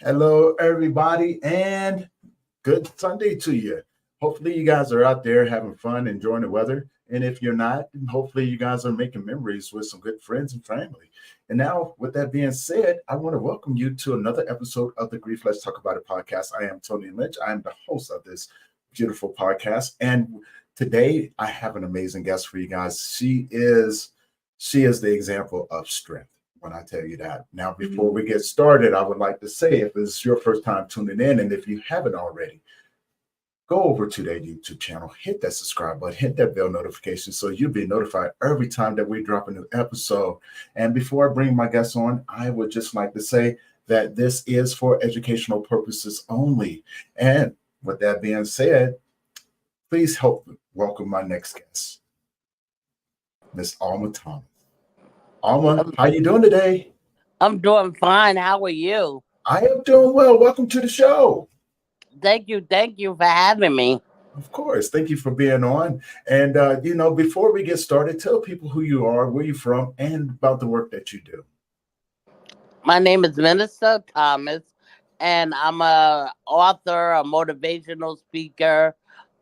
Hello, everybody, and good Sunday to you. Hopefully, you guys are out there having fun, enjoying the weather. And if you're not, hopefully, you guys are making memories with some good friends and family. And now, with that being said, I want to welcome you to another episode of the Grief Let's Talk About It podcast. I am Tony Lynch. I am the host of this beautiful podcast. And today, I have an amazing guest for you guys. She is the example of strength when I tell you that. Now, before we get started, I would like to say if it's your first time tuning in, and if you haven't already, go over to their YouTube channel, hit that subscribe button, hit that bell notification so you'll be notified every time that we drop a new episode. And before I bring my guests on, I would just like to say that this is for educational purposes only. And with that being said, please help welcome my next guest, Miss Alma Thomas. Alma, how you doing today? I'm doing fine. How are you? I am doing well. Welcome to the show. Thank you for having me. Of course. Thank you for being on. And, before we get started, tell people who you are, where you're from, and about the work that you do. My name is Minister Thomas, and I'm a author, a motivational speaker,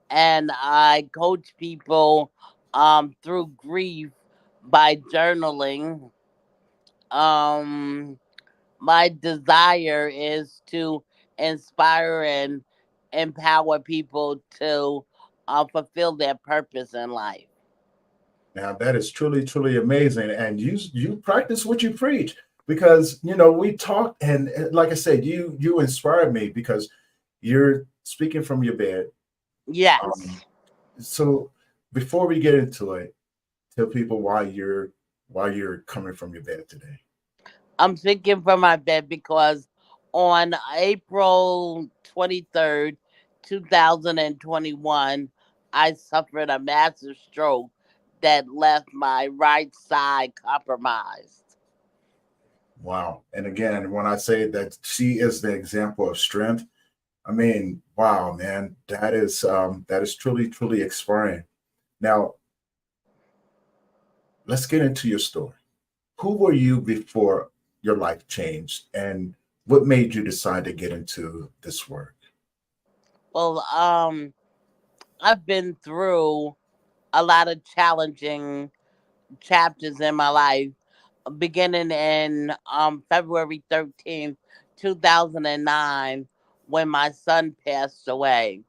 and I coach people through grief by journaling. Um, my desire is to inspire and empower people to fulfill their purpose in life. Now, that is truly, truly amazing. And you practice what you preach because, we talked, and like I said, you inspired me because you're speaking from your bed. Yes. So before we get into it, tell people why you're coming from your bed today. I'm speaking from my bed because on April 23rd, 2021, I suffered a massive stroke that left my right side compromised. Wow. And again, when I say that she is the example of strength, I mean, wow, man, that is truly, truly inspiring. Now, let's get into your story. Who were you before your life changed, and what made you decide to get into this work? Well, I've been through a lot of challenging chapters in my life, beginning in February 13th, 2009, when my son passed away.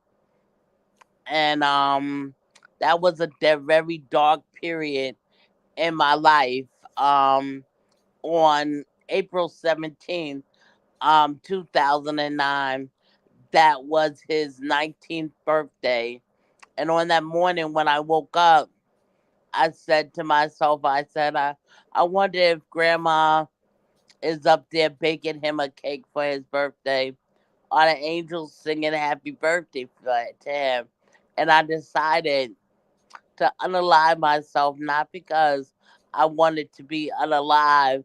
And that was a very dark period in my life. On April 17th, 2009, that was his 19th birthday. And on that morning when I woke up, I said to myself, I wonder if grandma is up there baking him a cake for his birthday. Are the angels singing happy birthday to him? And I decided to unalive myself, not because I wanted to be unalive,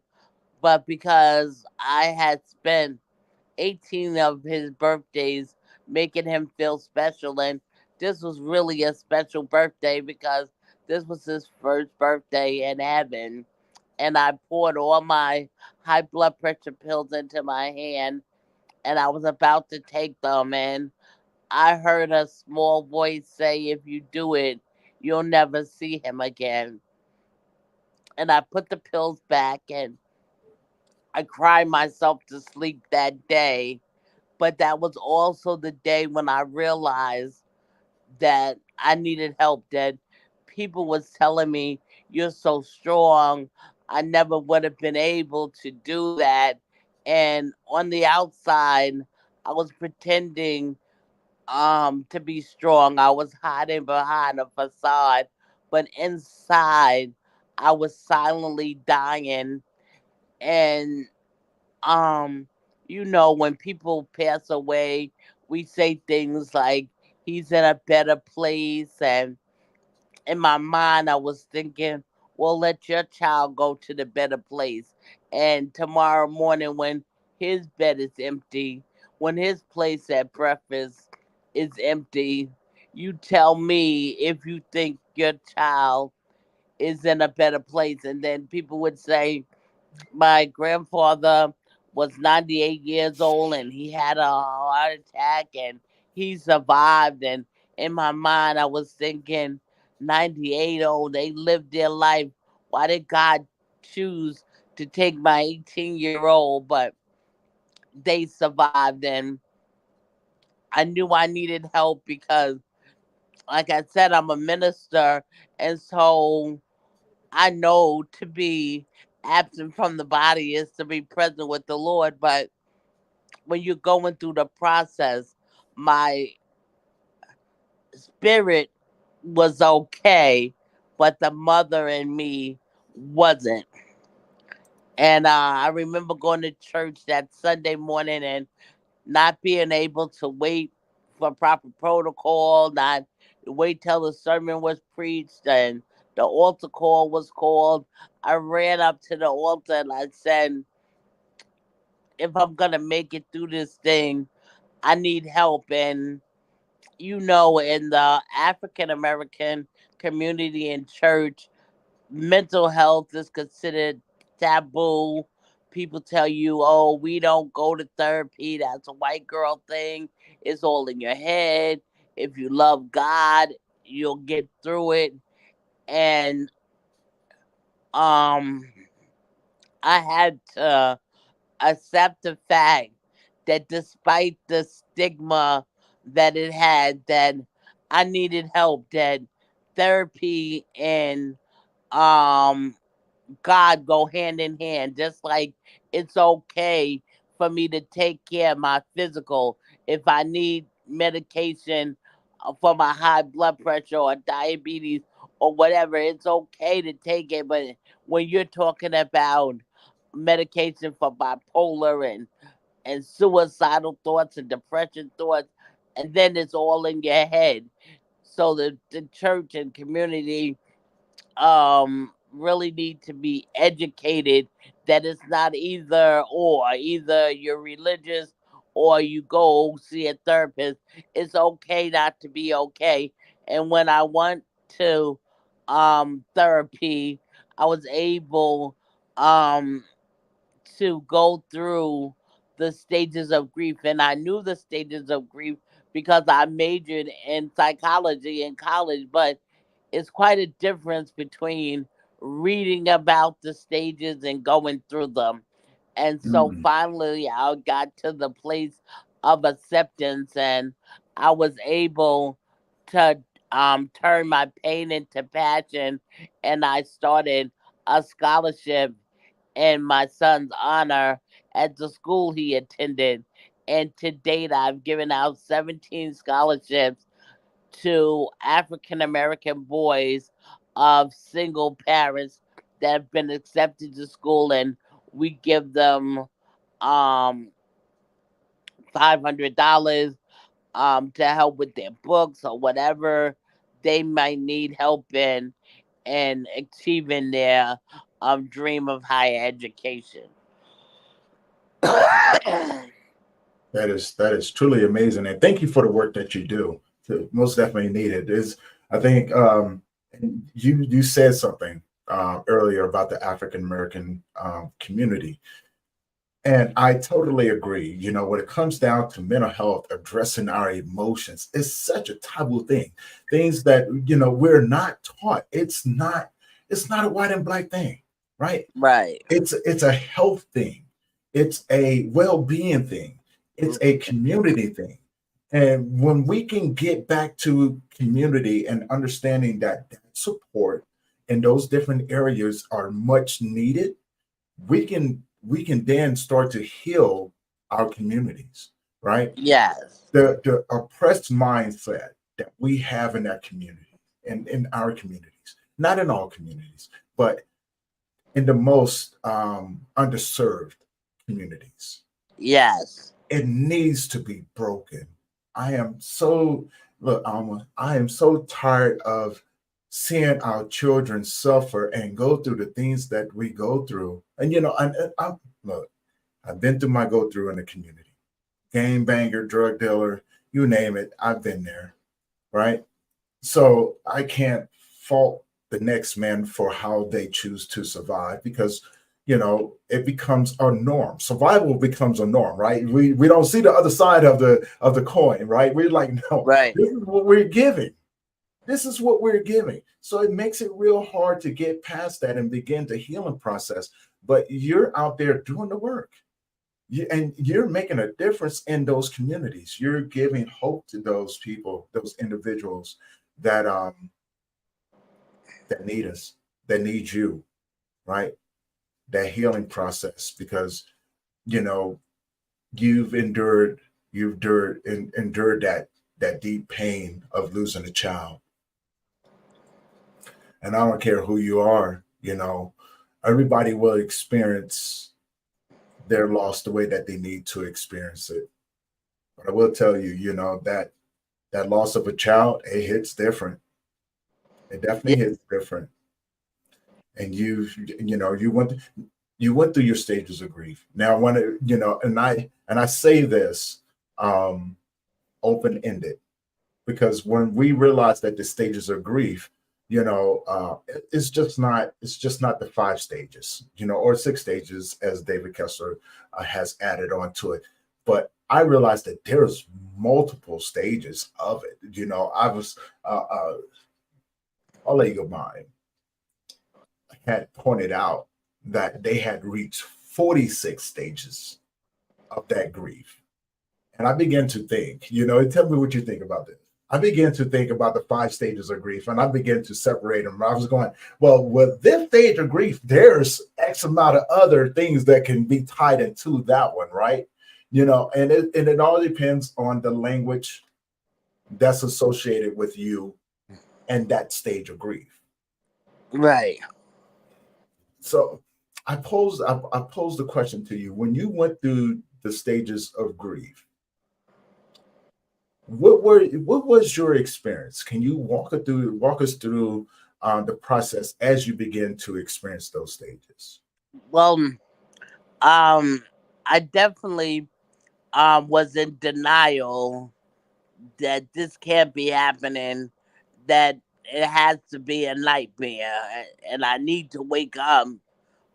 but because I had spent 18 of his birthdays making him feel special. And this was really a special birthday because this was his first birthday in heaven. And I poured all my high blood pressure pills into my hand, and I was about to take them. And I heard a small voice say, "If you do it, you'll never see him again." And I put the pills back, and I cried myself to sleep that day. But that was also the day when I realized that I needed help, that people was telling me, "You're so strong. I never would have been able to do that." And on the outside, I was pretending to be strong. I was hiding behind a facade, but inside I was silently dying. And um when people pass away, we say things like he's in a better place. And in my mind I was thinking, well, let your child go to the better place, and tomorrow morning when his bed is empty, when his place at breakfast is empty, you tell me if you think your child is in a better place. And then people would say, my grandfather was 98 years old and he had a heart attack and he survived. And in my mind, I was thinking, 98 old, they lived their life. Why did God choose to take my 18-year-old? But they survived, and I knew I needed help because, like I said, I'm a minister, and so I know to be absent from the body is to be present with the Lord. But when you're going through the process, my spirit was okay, but the mother in me wasn't. And I remember going to church that Sunday morning and not being able to wait for proper protocol, not wait till the sermon was preached and the altar call was called. I ran up to the altar and I said, if I'm going to make it through this thing, I need help. And in the African American community and church, mental health is considered taboo. People tell you, oh, we don't go to therapy. That's a white girl thing. It's all in your head. If you love God, you'll get through it. And um, I had to accept the fact that despite the stigma that it had, that I needed help, that therapy and um God go hand in hand. Just like it's okay for me to take care of my physical. If I need medication for my high blood pressure or diabetes or whatever, it's okay to take it. But when you're talking about medication for bipolar and suicidal thoughts and depression thoughts, and then it's all in your head. So the church and community really need to be educated that it's not either or. Either you're religious or you go see a therapist. It's okay not to be okay. And when I went to therapy, I was able um to go through the stages of grief, and I knew the stages of grief because I majored in psychology in college. But it's quite a difference between reading about the stages and going through them. And so Mm. finally, I got to the place of acceptance, and I was able to turn my pain into passion. And I started a scholarship in my son's honor at the school he attended. And to date, I've given out 17 scholarships to African American boys of single parents that have been accepted to school, and we give them um $500 to help with their books or whatever they might need help in achieving their dream of higher education. That is truly amazing, and thank you for the work that you do. Most definitely needed. Is I think you said something earlier about the African American community, and I totally agree. When it comes down to mental health, addressing our emotions is such a taboo thing. Things that we're not taught. It's not a white and black thing, right? Right. It's a health thing. It's a well-being thing. It's a community thing. And when we can get back to community and understanding that support in those different areas are much needed, we can then start to heal our communities, right? Yes. The oppressed mindset that we have in that community and in our communities, not in all communities, but in the most underserved communities. Yes. It needs to be broken. I am so look, Alma, I am so tired of seeing our children suffer and go through the things that we go through. And look, I've been through my go through in the community. Game banger, drug dealer, you name it, I've been there, right? So I can't fault the next man for how they choose to survive because it becomes a norm. Survival becomes a norm, right? We don't see the other side of the coin, right? We're like, no, Right. this is what we're giving. This is what we're giving. So it makes it real hard to get past that and begin the healing process. But you're out there doing the work. And you're making a difference in those communities. You're giving hope to those people, those individuals that that need us, that need you, right? That healing process, because you know you've endured that deep pain of losing a child. And I don't care who you are, everybody will experience their loss the way that they need to experience it. But I will tell you, that loss of a child, it hits different. It Yeah. definitely hits different. And you went through your stages of grief. Now, when and I say this um, open ended, because when we realize that the stages of grief, it's just not the 5 stages, or 6 stages, as David Kessler has added on to it. But I realized that there's multiple stages of it. I was a colleague of mine had pointed out that they had reached 46 stages of that grief. And I began to think, tell me what you think about this. I began to think about the 5 stages of grief, and I began to separate them. I was going, well, with this stage of grief, there's X amount of other things that can be tied into that one, right? And it all depends on the language that's associated with you and that stage of grief. Right. So I posed the question to you: when you went through the stages of grief, what was your experience? Can you walk us through the process as you begin to experience those stages? Well, I definitely was in denial that this can't be happening, that it has to be a nightmare, and I need to wake up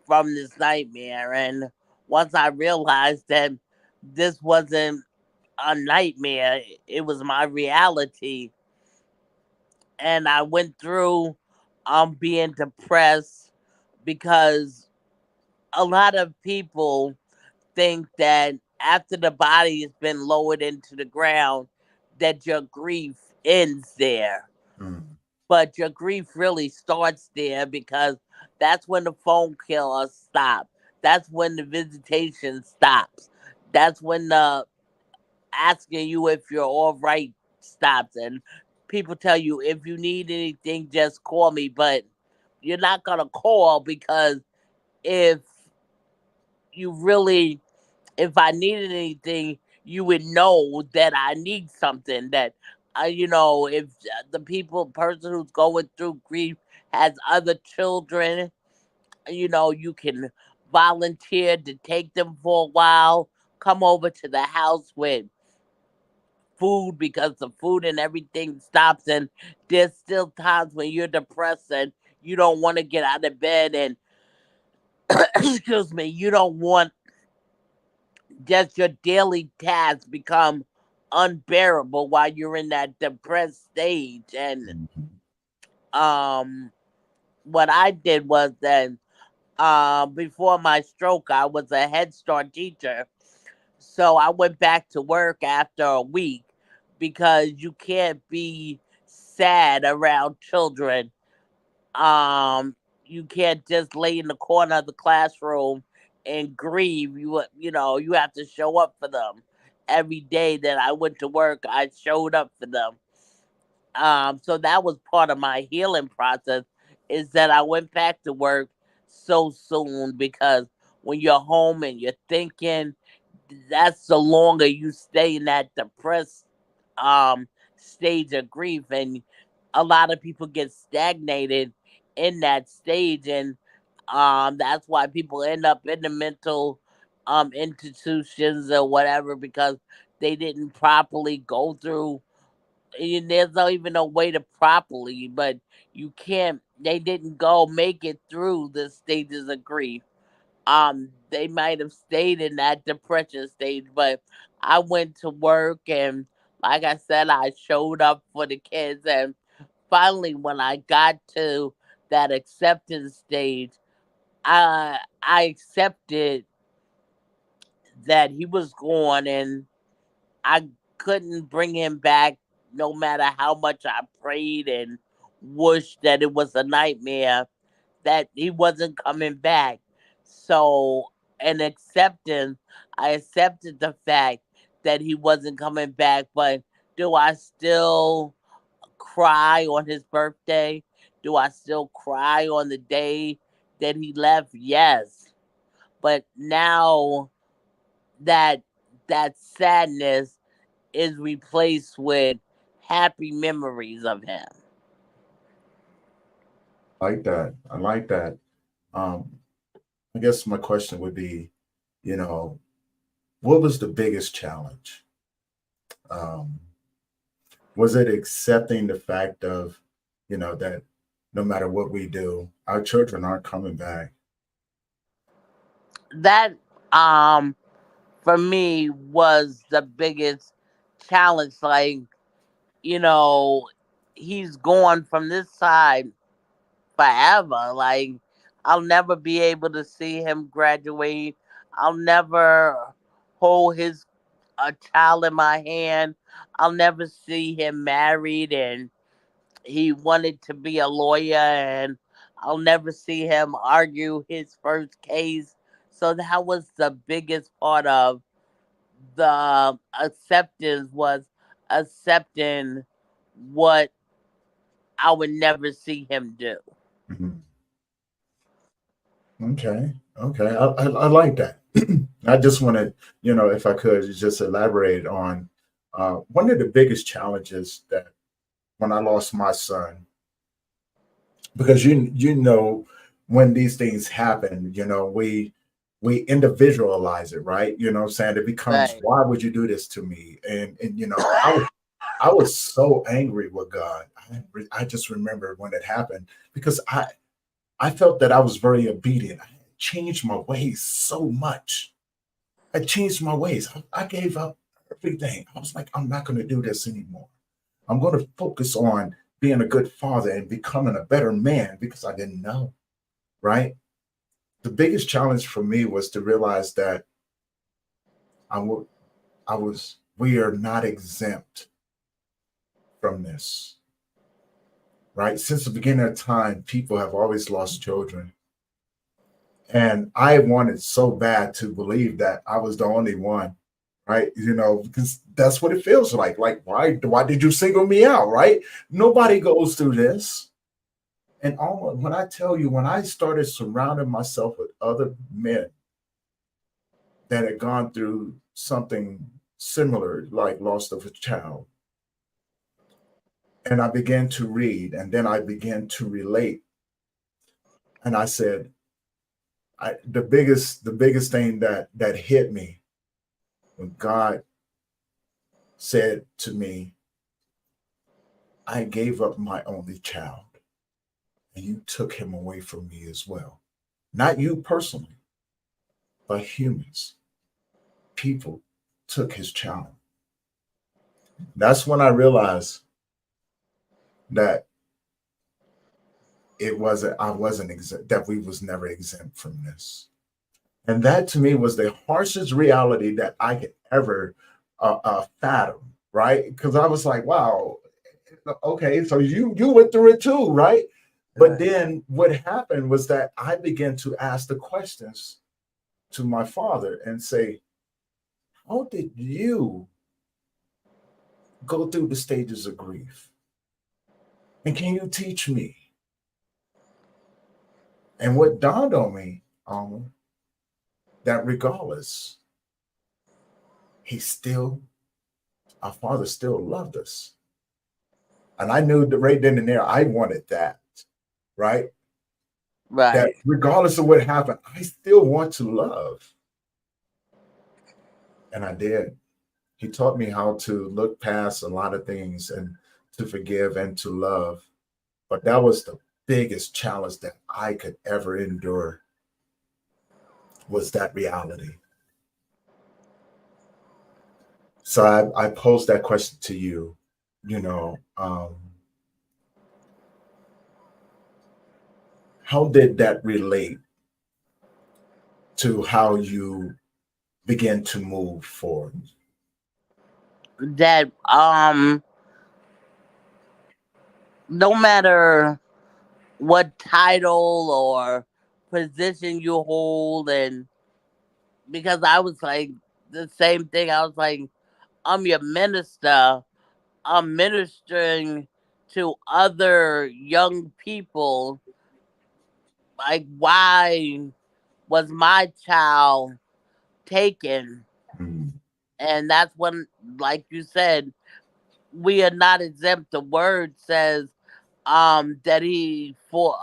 from this nightmare. And once I realized that this wasn't a nightmare, it was my reality, and I went through being depressed because a lot of people think that after the body has been lowered into the ground that your grief ends there. Mm, But your grief really starts there because that's when the phone calls stop. That's when the visitation stops. That's when the asking you if you're all right stops. And people tell you, if you need anything, just call me. But you're not going to call because if you really, if I needed anything, you would know that I need something. That, if the person who's going through grief has other children, you can volunteer to take them for a while, come over to the house with food because the food and everything stops. And there's still times when you're depressed and you don't want to get out of bed and, excuse me, you don't want just your daily tasks become unbearable while you're in that depressed stage. And mhm, um what I did was that before my stroke I was a Head Start teacher. So I went back to work after a week because you can't be sad around children. Um, you can't just lay in the corner of the classroom and grieve. You have to show up for them. Every day that I went to work, I showed up for them. So that was part of my healing process, is that I went back to work so soon because when you're home and you're thinking, that's the longer you stay in that depressed um stage of grief. And a lot of people get stagnated in that stage, and that's why people end up in the mental institutions or whatever, because they didn't properly go through, and there's not even a way to properly, but you can't, they didn't go make it through the stages of grief. they might have stayed in that depression stage, but I went to work, and like I said, I showed up for the kids, and finally when I got to that acceptance stage, I accepted that he was gone, and I couldn't bring him back no matter how much I prayed and wished that it was a nightmare, that he wasn't coming back. So, an acceptance, I accepted the fact that he wasn't coming back, but do I still cry on his birthday? Do I still cry on the day that he left? Yes. But now that that sadness is replaced with happy memories of him. Like that. I like that. Um, I guess my question would be, you know, what was the biggest challenge? Um, was it accepting the fact of, that no matter what we do, our children aren't coming back? That um for me was the biggest challenge. Like, you know, he's gone from this side forever. Like, I'll never be able to see him graduate. I'll never hold his a child in my hand. I'll never see him married, and he wanted to be a lawyer, and I'll never see him argue his first case. So that was the biggest part of the acceptance, was accepting what I would never see him do. Mhm. Okay. Okay. I like that. I just want to, if I could just elaborate on one of the biggest challenges that when I lost my son, because when these things happen, we individualize it, right? What I'm saying, it becomes, Right. why would you do this to me? And I was so angry with God. I just remember when it happened, because I felt that I was very obedient. I changed my ways so much. I changed my ways. I gave up everything. I was like, I'm not going to do this anymore. I'm going to focus on being a good father and becoming a better man, because I didn't know, right? The biggest challenge for me was to realize that I would, we are not exempt from this, right? Since the beginning of time, people have always lost children. And I wanted so bad to believe that I was the only one, right? Because that's what it feels like. Like, why did you single me out, right? Nobody goes through this. And almost, when I tell you, when I started surrounding myself with other men that had gone through something similar, like loss of a child, and I began to read, and then I began to relate, and I said, the biggest thing that hit me when God said to me, I gave up my only child, and you took him away from me as well. Not you personally, but humans, people took his child. That's when I realized that I wasn't exempt, that we was never exempt from this. And that to me was the harshest reality that I could ever fathom, right? Because I was like, wow, okay, so you went through it too, right? But Right. then what happened was that I began to ask the questions to my father and say, how did you go through the stages of grief? And can you teach me? And what dawned on me, that regardless, he still, our father still loved us. And I knew that right then and there, I wanted that, right? That Right. regardless of what happened, I still want to love. And I did. He taught me how to look past a lot of things and to forgive and to love. But that was the biggest challenge that I could ever endure. was that reality. So I posed that question to you, you know, how did that relate to how you begin to move forward? That no matter what title or position you hold, and because I was like the same thing, I was like, I'm your minister. I'm ministering to other young people. Like, why was my child taken? Mm, And that's when, like you said, we are not exempt. The word says that he for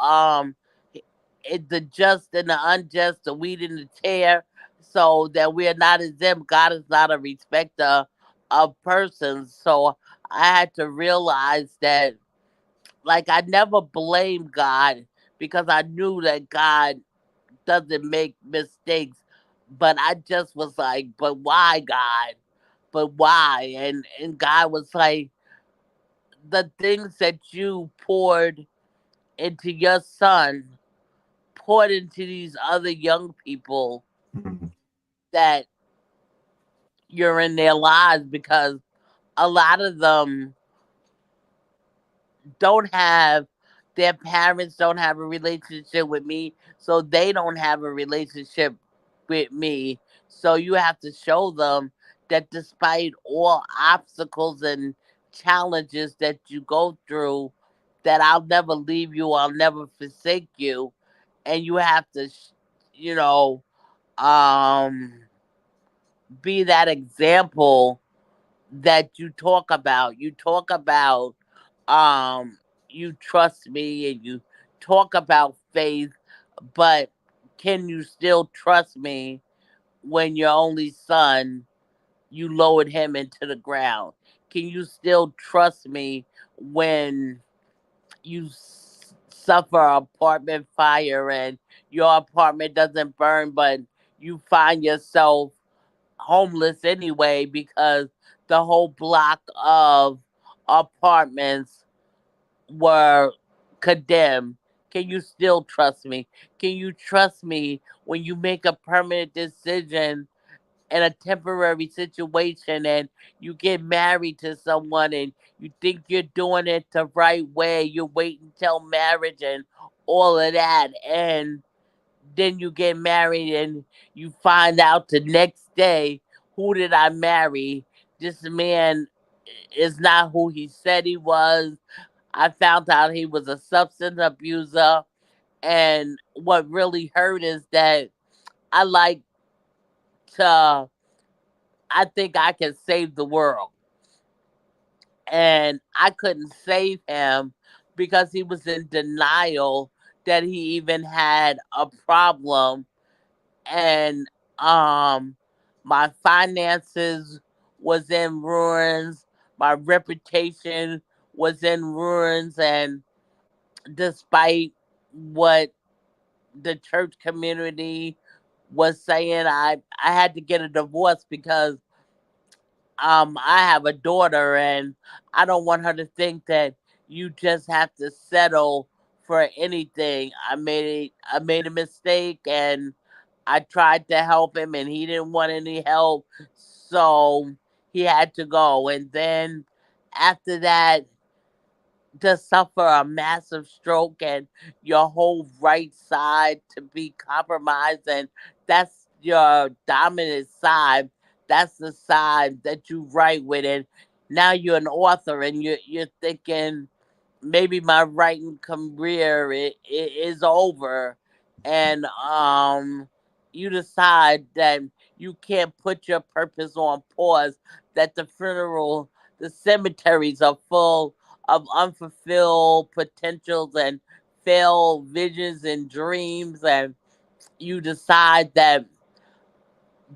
the just and the unjust, the wheat and the tear, so that we are not exempt. God is not a respecter of persons. So I had to realize that, like, I never blamed God because I knew that God doesn't make mistakes. But I just was like, but why, God? But why? And God was like, the things that you poured into your son, poured into these other young people, mm, that you're in their lives, because a lot of them don't have, their parents don't have a relationship with me, so they don't have a relationship with me. So you have to show them that despite all obstacles and challenges that you go through, that I'll never leave you, I'll never forsake you. And you have to you know um be that example that you talk about. You talk about, um you trust me, and you talk about faith, but can you still trust me when your only son, you lowered him into the ground? Can you still trust me when you suffer apartment fire and your apartment doesn't burn, but you find yourself homeless anyway because the whole block of apartments were condemned? Can you still trust me? Can you trust me when you make a permanent decision in a temporary situation, and you get married to someone and you think you're doing it the right way? You wait until marriage and all of that, and then you get married and you find out the next day, who did I marry? This man is not who he said he was. I found out he was a substance abuser. And what really hurt is that I like to, I think I can save the world. And I couldn't save him because he was in denial that he even had a problem. And um my finances was in ruins, my reputation was in ruins, and despite what the church community was saying, I had to get a divorce because I have a daughter, and I don't want her to think that you just have to settle for anything. I made a mistake, and I tried to help him, and he didn't want any help, so he had to go. And then after that, to suffer a massive stroke and your whole right side to be compromised, and that's your dominant side. That's the side that you write with, and now you're an author, and you're thinking, maybe my writing career is over. And you decide that you can't put your purpose on pause, that the cemeteries are full of unfulfilled potentials and failed visions and dreams. And you decide that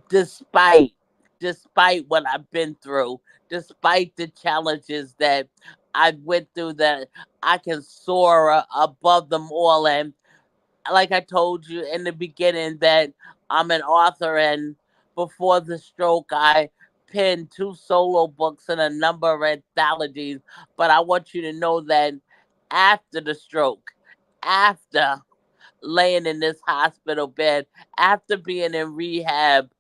despite despite what I've been through, despite the challenges that I went through, that I can soar above them all. And like I told you in the beginning, that I'm an author, and before the stroke, I penned 2 solo books and a number of anthologies. But I want you to know that after the stroke, after laying in this hospital bed, after being in rehab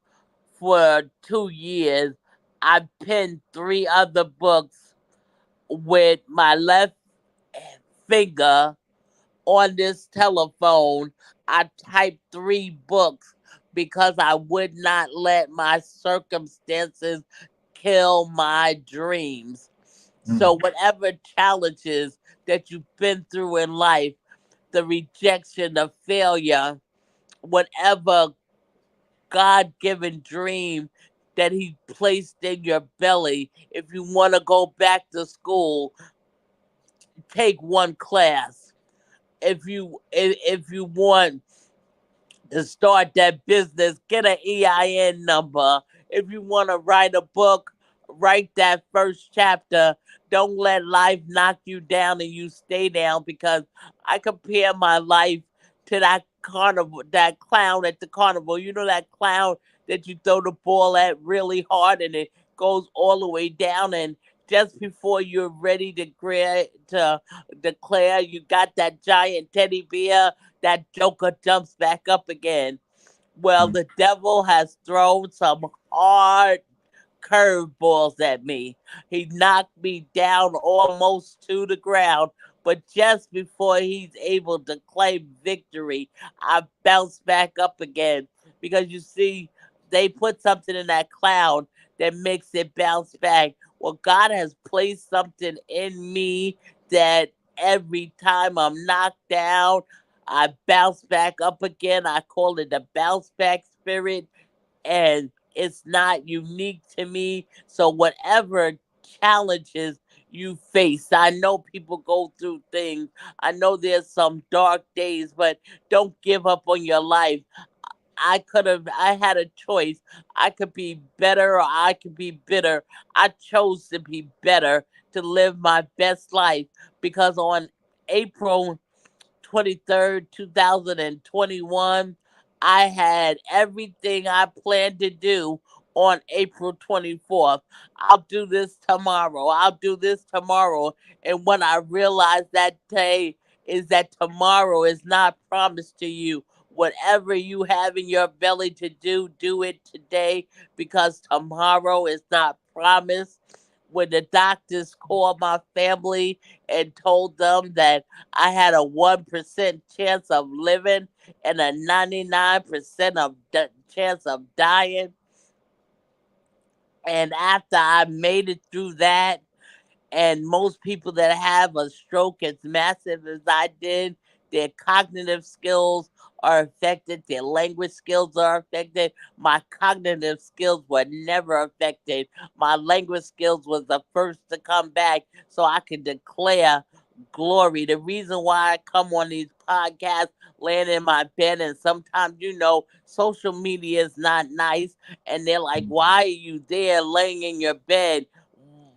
for 2 years, I penned 3 other books with my left finger on this telephone. I typed 3 books because I would not let my circumstances kill my dreams. Mm, So, whatever challenges that you've been through in life, the rejection, the failure, whatever God given dream that He placed in your belly, if you want to go back to school, take 1 class. If you want to start that business, get an EIN number. If you want to write a book, write that first chapter. Don't let life knock you down and you stay down, because I compare my life to that carnival, that clown at the carnival. You know that clown that you throw the ball at really hard and it goes all the way down, and just before you're ready to declare you got that giant teddy bear, that joker jumps back up again. Well, mm, the devil has thrown some hard curveballs at me. He knocked me down almost to the ground, but just before he's able to claim victory, I bounce back up again. Because you see, they put something in that cloud that makes it bounce back. Well, God has placed something in me that every time I'm knocked down, I bounce back up again. I call it the bounce back spirit, and it's not unique to me. So whatever challenges you face, I know people go through things. I know there's some dark days, but don't give up on your life. I had a choice. I could be better or I could be bitter. I chose to be better, to live my best life, because on April 23rd, 2021, I had everything I planned to do on April 24th. I'll do this tomorrow. I'll do this tomorrow. And what I realized that day is that tomorrow is not promised to you. Whatever you have in your belly to do it today, because tomorrow is not promised. When the doctors called my family and told them that I had a 1% chance of living and a 99% chance of dying. And after I made it through that, and most people that have a stroke as massive as I did, their cognitive skills are affected, their language skills are affected. My cognitive skills were never affected. My language skills was the first to come back, so I can declare glory. The reason why I come on these podcasts, laying in my bed, and sometimes, social media is not nice, and they're like, mm. why are you there laying in your bed?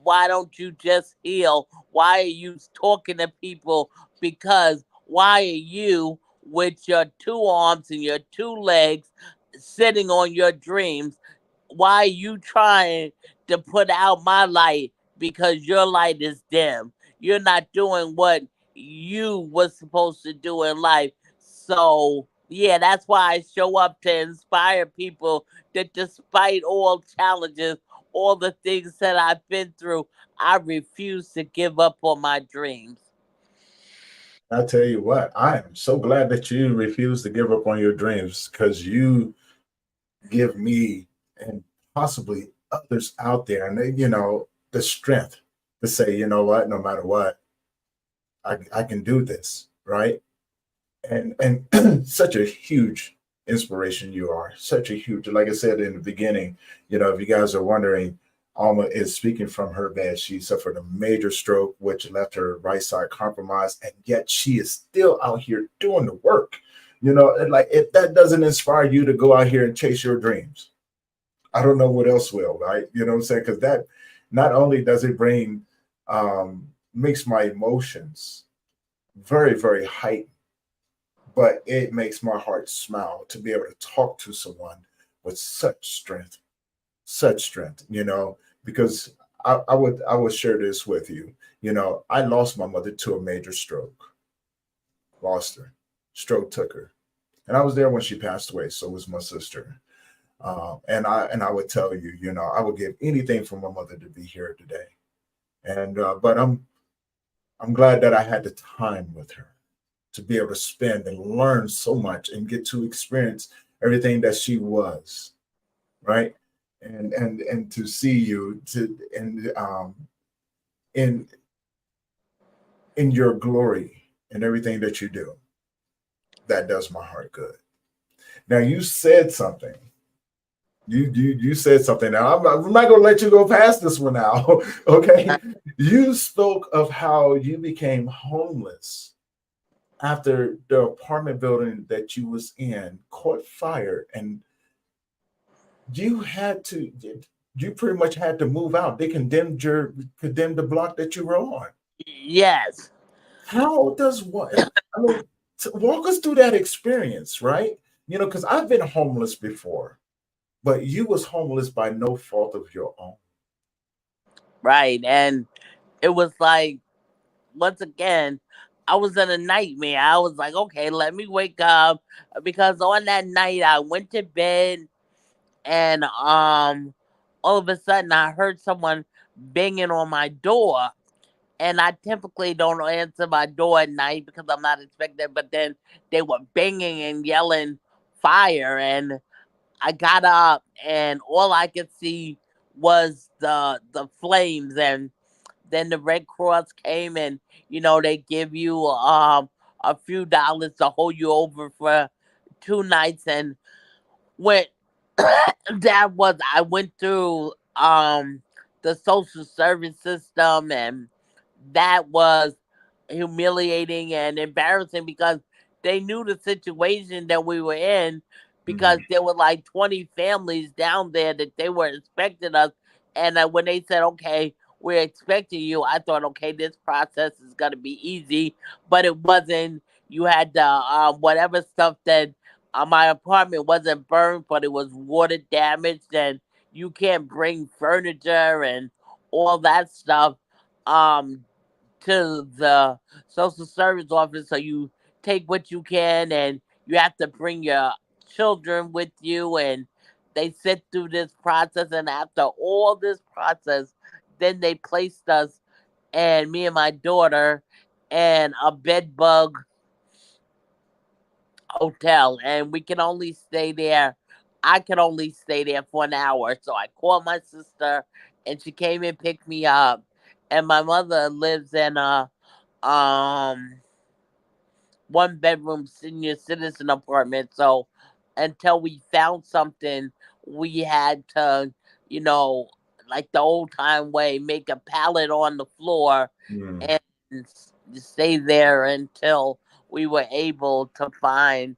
Why don't you just heal? Why are you talking to people? Because why are you with your 2 arms and your 2 legs sitting on your dreams? Why are you trying to put out my light? Because your light is dim. You're not doing what you was supposed to do in life. So yeah, that's why I show up to inspire people that despite all challenges, all the things that I've been through, I refuse to give up on my dreams. I tell you what, I am so glad that you refuse to give up on your dreams, because you give me and possibly others out there, and the strength to say, you know what, no matter what, I can do this, right? And such a huge inspiration you are. Such a huge, like I said in the beginning, if you guys are wondering, Alma is speaking from her bed. She suffered a major stroke, which left her right side compromised, and yet she is still out here doing the work. And like, if that doesn't inspire you to go out here and chase your dreams, I don't know what else will, right? You know what I'm saying? Because that not only does it makes my emotions very, very heightened, but it makes my heart smile to be able to talk to someone with such strength, because I would share this with you. I lost my mother to a major stroke, lost her, stroke took her, and I was there when she passed away. So was my sister. And I would tell you, I would give anything for my mother to be here today. And but I'm glad that I had the time with her to be able to spend and learn so much and get to experience everything that she was, right? And to see you to and in in your glory and everything that you do, that does my heart good. Now you said something. You said something. Now I'm not gonna let you go past this one now. Okay. You spoke of how you became homeless after the apartment building that you was in caught fire, and you had to you pretty much had to move out. They condemned the block that you were on. Yes. How does what I mean, walk us through that experience, right? Because I've been homeless before, but you was homeless by no fault of your own. Right. And it was like, once again, I was in a nightmare. I was like, okay, let me wake up. Because on that night, I went to bed, and all of a sudden, I heard someone banging on my door. And I typically don't answer my door at night because I'm not expected. But then they were banging and yelling fire, and I got up, and all I could see was the flames. And then the Red Cross came, and they give you a few dollars to hold you over for 2 nights. And when I went through the social service system, and that was humiliating and embarrassing because they knew the situation that we were in, because Mhm. there were like 20 families down there that they were expecting us. And when they said, okay, we're expecting you, I thought, okay, this process is going to be easy, but it wasn't. You had the whatever stuff that my apartment wasn't burned, but it was water damaged, and you can't bring furniture and all that stuff um to the social service office. So you take what you can, and you have to bring your children with you, and they sit through this process. And after all this process, then they placed us, and me and my daughter, and a bed bug hotel, and we can only stay there. I could only stay there for an hour. So I called my sister, and she came and picked me up. And my mother lives in a um 1 bedroom senior citizen apartment. So until we found something, we had to, you know, like the old time way, make a pallet on the floor Mm. and stay there until we were able to find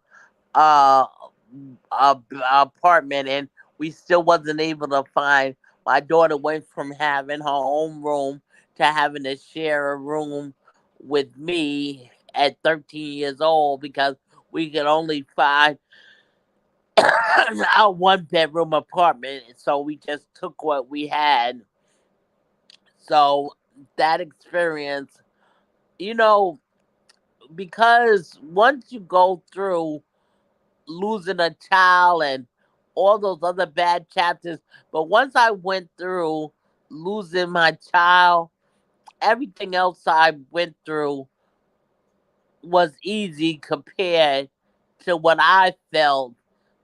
uh a apartment. And we still wasn't able to find. My daughter went from having her own room to having to share a room with me at 13 years old, because we could only find our 1 bedroom apartment. So we just took what we had. So that experience, you know because once you go through losing a child and all those other bad chapters. But once I went through losing my child, everything else I went through was easy compared to what I felt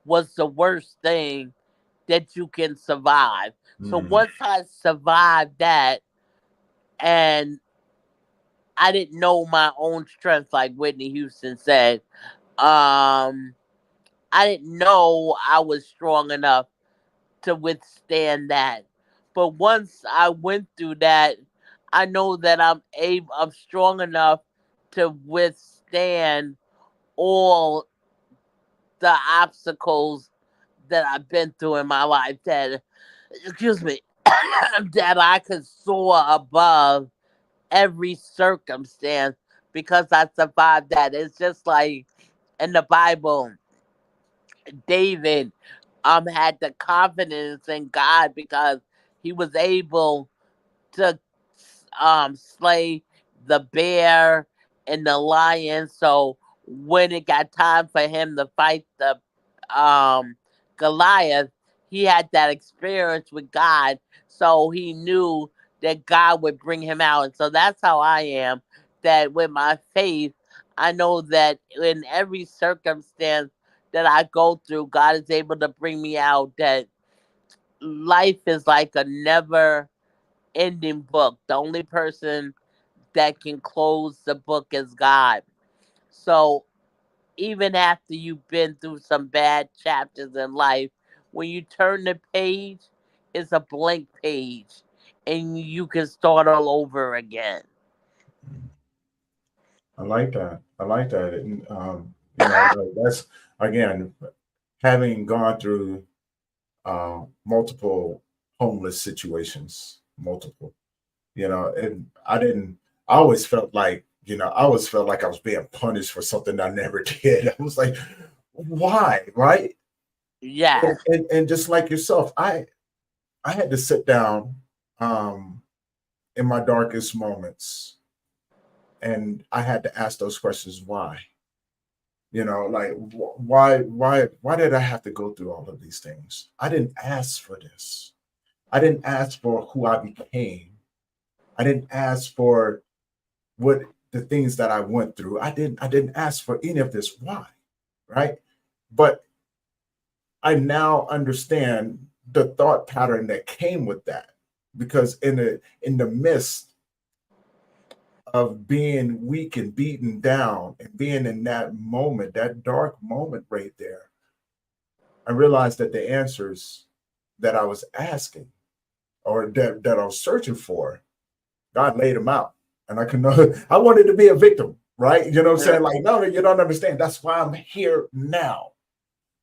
was the worst thing that you can survive. So Mm. once I survived that, and I didn't know my own strength, like Whitney Houston said, um, I didn't know I was strong enough to withstand that. But once I went through that, I know that I'm strong enough to withstand all the obstacles that I've been through in my life, that excuse me, that I could soar above every circumstance because I survived that. It's just like in the Bible, David had the confidence in God because he was able to slay the bear and the lion. So when it got time for him to fight the um Goliath, he had that experience with God. So he knew that God would bring him out. And so that's how I am. That with my faith, I know that in every circumstance that I go through, God is able to bring me out. That life is like a never ending book. The only person that can close the book is God. So even after you've been through some bad chapters in life, when you turn the page, it's a blank page and you can start all over again. I like that. I like that. And, that's again having gone through multiple homeless situations, multiple. And I always felt like, I always felt like I was being punished for something I never did. I was like, why, right? Yes. And just like yourself, I had to sit down um, in my darkest moments, and I had to ask those questions. Why? Like why did I have to go through all of these things? I didn't ask for this. I didn't ask for who I became. I didn't ask for what the things that I went through. I didn't ask for any of this. Why? Right? But I now understand the thought pattern that came with that. Because in the midst of being weak and beaten down and being in that moment, that dark moment right there, I realized that the answers that I was asking or that I was searching for, God laid them out. And I can know I wanted to be a victim, right? You know what I'm saying? Like, no, you don't understand. That's why I'm here now.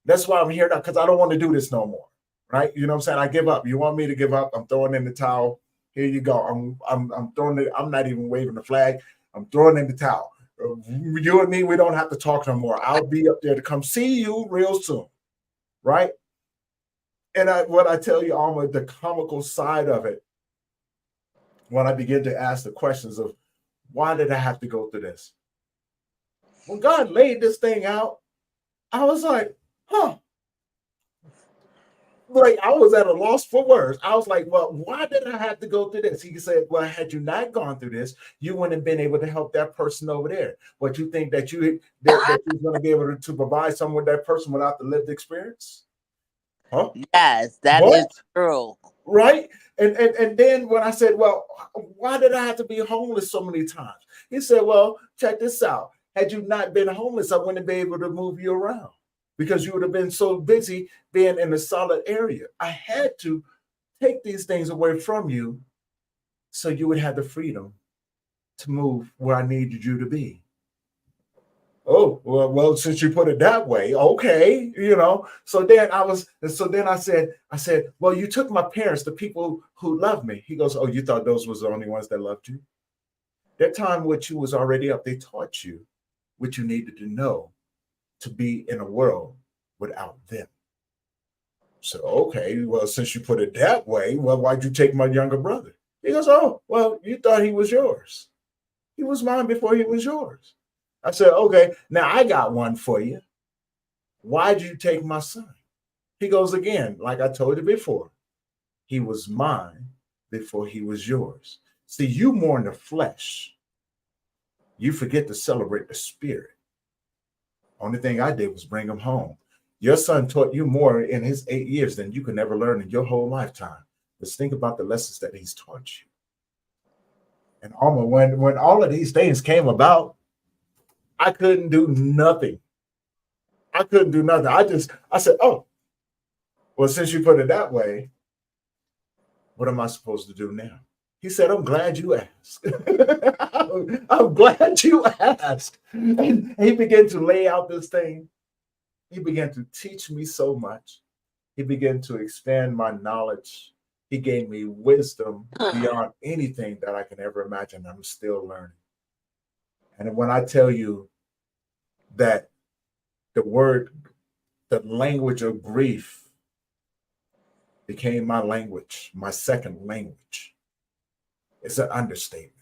That's why I'm here now, because I don't want to do this no more. Right? You know what I'm saying? I give up. You want me to give up? I'm throwing in the towel. Here you go. I'm throwing it. I'm not even waving the flag. I'm throwing in the towel. You and me, we don't have to talk no more. I'll be up there to come see you real soon. Right? And what I tell you, Alma, the comical side of it, when I begin to ask the questions of why did I have to go through this? When God laid this thing out, I was like, huh. Like I was at a loss for words. I was like, well, why did I have to go through this? He said, well, had you not gone through this, you wouldn't have been able to help that person over there. But you think that that you're going to be able to provide someone with that person without the lived experience? Huh? Yes, that What? is true. Right? And then when I said, well, why did I have to be homeless so many times? He said, well, check this out. Had you not been homeless, I wouldn't be able to move you around because you would have been so busy being in a solid area. I had to take these things away from you so you would have the freedom to move where I needed you to be. Oh, well, since you put it that way, okay, So then I said, well, you took my parents, the people who loved me. He goes, oh, you thought those was the only ones that loved you? That time which you was already up, they taught you what you needed to know to be in a world without them. So, okay, well, since you put it that way, well, why'd you take my younger brother? He goes, oh, well, you thought he was yours. He was mine before he was yours. I said, okay, now I got one for you. Why'd you take my son? He goes, again, like I told you before, he was mine before he was yours. See, you mourn the flesh. You forget to celebrate the spirit. Only thing I did was bring him home. Your son taught you more in his 8 years than you could ever learn in your whole lifetime. Let's think about the lessons that he's taught you. And Alma, when all of these things came about, I couldn't do nothing. I couldn't do nothing. I said, oh, well, since you put it that way, what am I supposed to do now? He said, I'm glad you asked. I'm glad you asked. And he began to lay out this thing. He began to teach me so much. He began to expand my knowledge. He gave me wisdom beyond anything that I can ever imagine. I'm still learning. And when I tell you that the language of grief became my language, my second language. It's an understatement.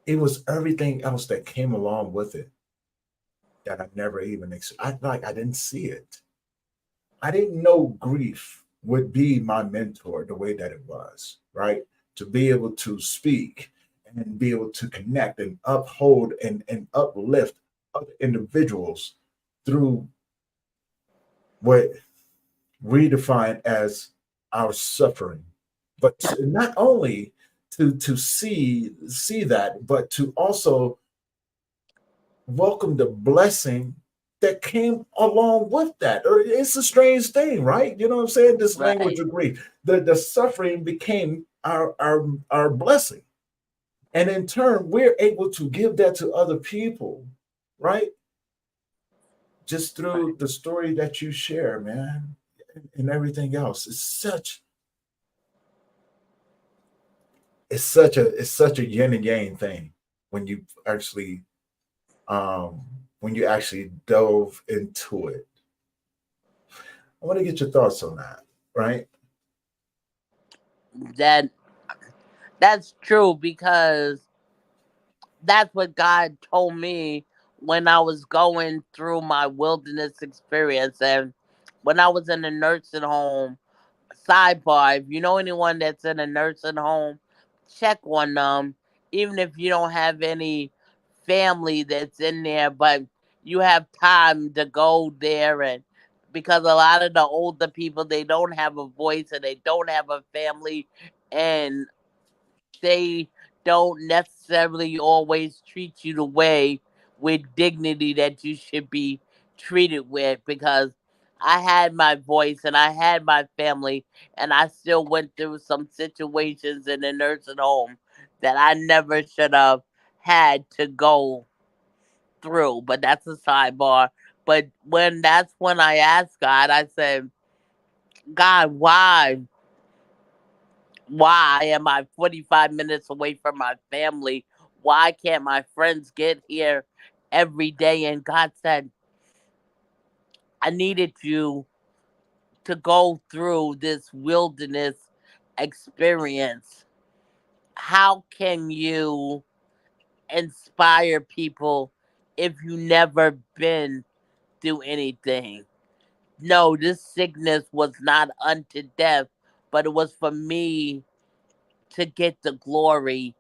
It was everything else that came along with it that I never even, I didn't see it. I didn't know grief would be my mentor the way that it was, right? To be able to speak and be able to connect and uphold and uplift other individuals through what we define as our suffering. But not only to see that, but to also welcome the blessing that came along with that. Or it's a strange thing, right? You know what I'm saying? This language Right. of grief. The suffering became our blessing. And in turn, we're able to give that to other people, right? Just Right. through the story that you share, man, and everything else. It's such a yin and yang thing when you actually um when you actually dove into it. I want to get your thoughts on that, right? That that's true because that's what God told me when I was going through my wilderness experience and when I was in the nursing home. Sidebar, if you know anyone that's in a nursing home, check on them. Even if you don't have any family that's in there, but you have time to go there, and because a lot of the older people, they don't have a voice and they don't have a family, and they don't necessarily always treat you the way with dignity that you should be treated with, because I had my voice and I had my family, and I still went through some situations in the nursing home that I never should have had to go through. But that's a sidebar. But that's when I asked God, I said, God, why? Why am I 45 minutes away from my family? Why can't my friends get here every day? And God said, I needed you to go through this wilderness experience. How can you inspire people if you never been through anything? No, this sickness was not unto death, but it was for me to get the glory.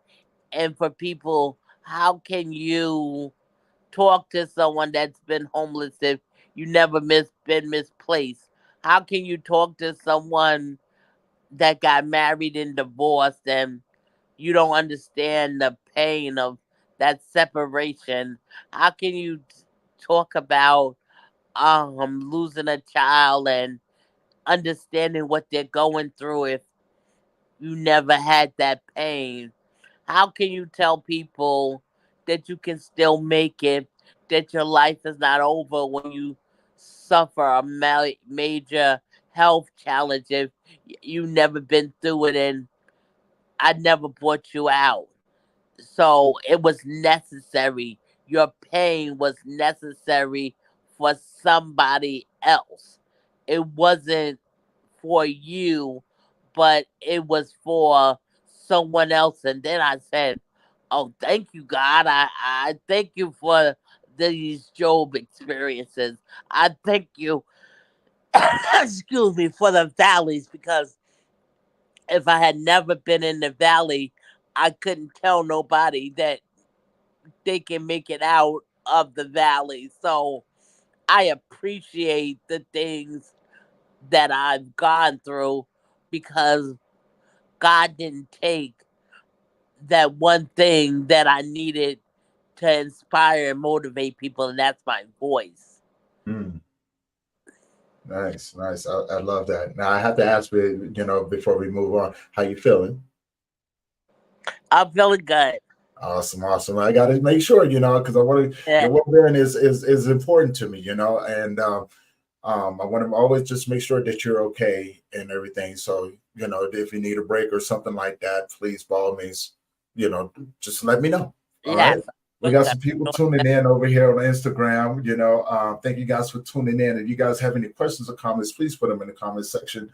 And for people, how can you talk to someone that's been homeless if you never been misplaced? How can you talk to someone that got married and divorced and you don't understand the pain of that separation? How can you talk about losing a child and understanding what they're going through if you never had that pain? How can you tell people that you can still make it, that your life is not over when you suffer a major health challenge if you never been through it and I never brought you out? So it was necessary. Your pain was necessary for somebody else. It wasn't for you, but it was for someone else. And then I said, oh, thank you, God. I thank you for these Job experiences. I thank you, excuse me, for the valleys, because if I had never been in the valley, I couldn't tell nobody that they can make it out of the valley. So I appreciate the things that I've gone through because God didn't take that one thing that I needed to inspire and motivate people, and that's my voice. Mm, nice, nice. I love that. Now I have to ask you, before we move on, how you feeling? I'm feeling good. Awesome, awesome. I got to make sure, because I want to. Yeah, Your well-being is important to me, and I want to always just make sure that you're okay and everything. So, if you need a break or something like that, please, by all means, just let me know. All right. yes, We got some people tuning in over here on Instagram. Thank you guys for tuning in. If you guys have any questions or comments, please put them in the comment section.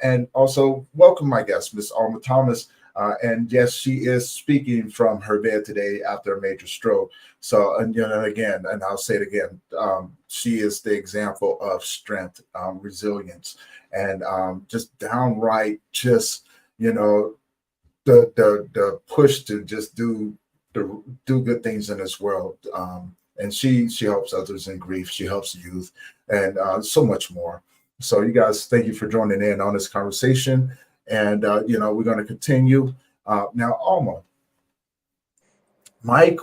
And also welcome my guest, Miss Alma Thomas. And yes, she is speaking from her bed today after a major stroke. So, and again, and I'll say it again, she is the example of strength, resilience, and just downright, just the push to just do good things in this world. And she helps others in grief. She helps youth, and so much more. So, you guys, thank you for joining in on this conversation. And we're going to continue now. Alma, my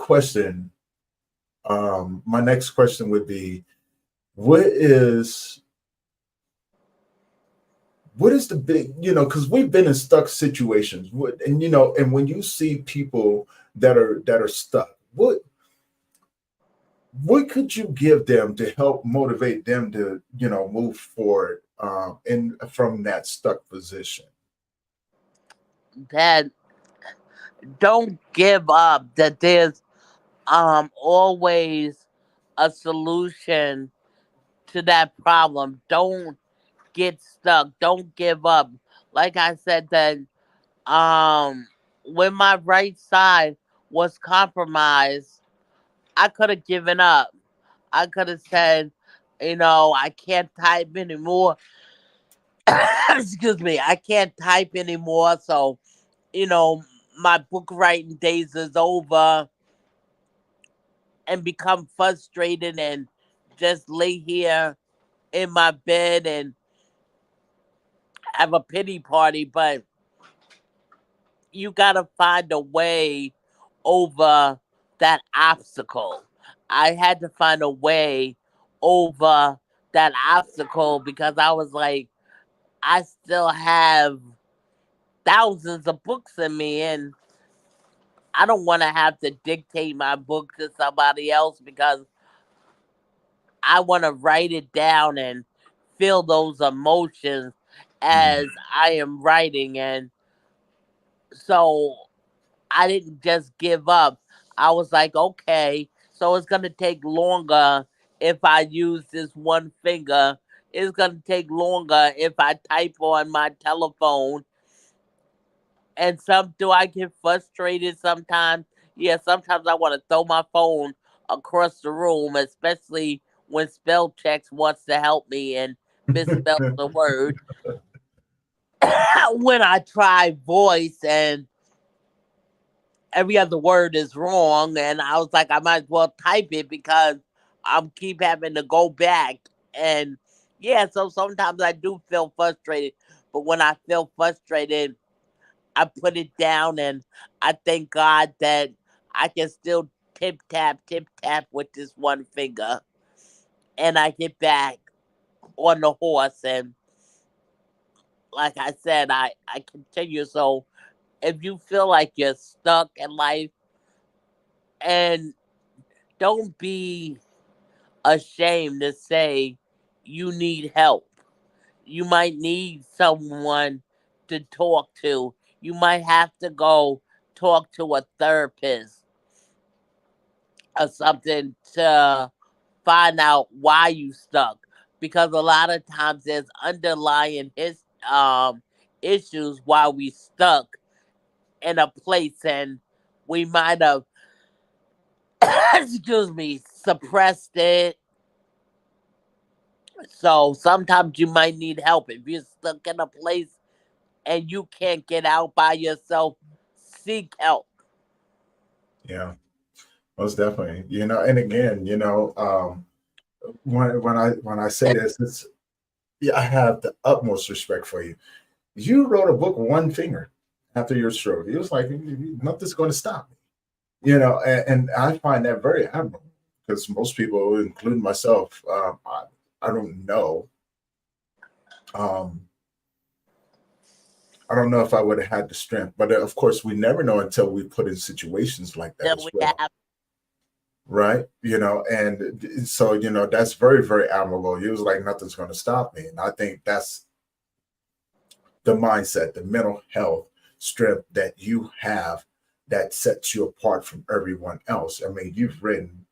next question would be, what is the big, because we've been in stuck situations, and when you see people that are stuck, what could you give them to help motivate them to move forward from that stuck position? That don't give up, that there's always a solution to that problem. Don't get stuck. Don't give up. Like I said, that when my right side was compromised, I could have given up. I could have said, I can't type anymore. Excuse me, I can't type anymore. So, my book writing days is over, and become frustrated and just lay here in my bed and have a pity party. But you got to find a way over that obstacle. I had to find a way over that obstacle because I was like, I still have thousands of books in me, and I don't want to have to dictate my book to somebody else because I want to write it down and feel those emotions as I am writing. And so I didn't just give up. I was like, okay, so it's going to take longer if I use this one finger. It's going to take longer if I type on my telephone. And do I get frustrated sometimes? Yeah, sometimes I want to throw my phone across the room, especially when spell checks wants to help me and misspells the word. When I try voice and every other word is wrong, and I was like, I might as well type it because I'm keep having to go back. And yeah, so sometimes I do feel frustrated, but when I feel frustrated, I put it down, and I thank God that I can still tip tap with this one finger, and I get back on the horse. And like I said, I continue. So if you feel like you're stuck in life, and don't be ashamed to say you need help. You might need someone to talk to. You might have to go talk to a therapist or something to find out why you stuck. Because a lot of times there's underlying issues why we stuck in a place, and we might have excuse me, suppressed it. So sometimes you might need help. If you're stuck in a place and you can't get out by yourself, seek help. Yeah, most definitely. And again, when I say this, it's yeah, I have the utmost respect for you. You wrote a book with one finger after your stroke. It was like nothing's going to stop me. And I find that very admirable because most people, including myself, I don't know. Um, I don't know if I would have had the strength, but of course, we never know until we put in situations like that That as we well, have. right? And so that's very, very admirable. He was like, nothing's going to stop me, and I think that's the mindset, the mental health strength that you have that sets you apart from everyone else. I mean, you've written,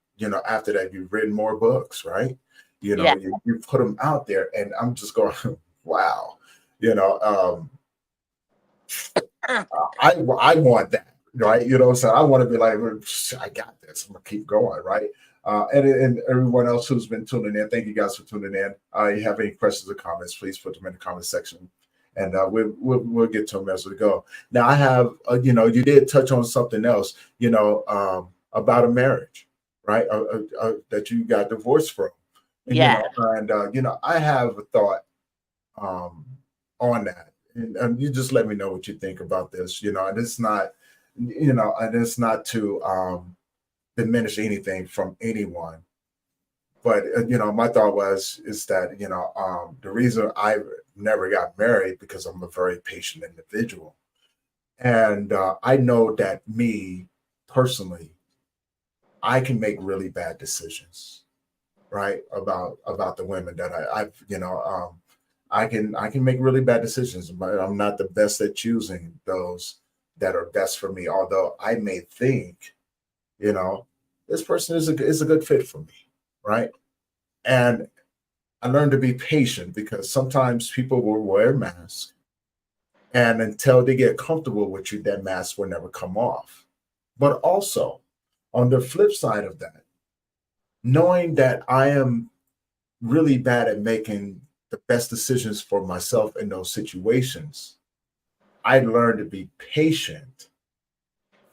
after that, you've written more books, right? Yeah. You put them out there, and I'm just going, wow, you know, um, I want that, right? So I want to be like, I got this. I'm gonna keep going, right? And everyone else who's been tuning in, thank you guys for tuning in. You have any questions or comments, please put them in the comment section, and we'll get to them as we go. Now, I have, you did touch on something else, about a marriage, right? That you got divorced from, and Yeah. I have a thought um, on that. And you just let me know what you think about this, and it's not to diminish anything from anyone. But my thought is that the reason I never got married because I'm a very patient individual, and I know that me personally, I can make really bad decisions, right? About the women that I've I can make really bad decisions, but I'm not the best at choosing those that are best for me. Although I may think, you know, this person is a good fit for me, right? And I learned to be patient because sometimes people will wear masks, and until they get comfortable with you, that mask will never come off. But also, on the flip side of that, knowing that I am really bad at making the best decisions for myself in those situations, I learned to be patient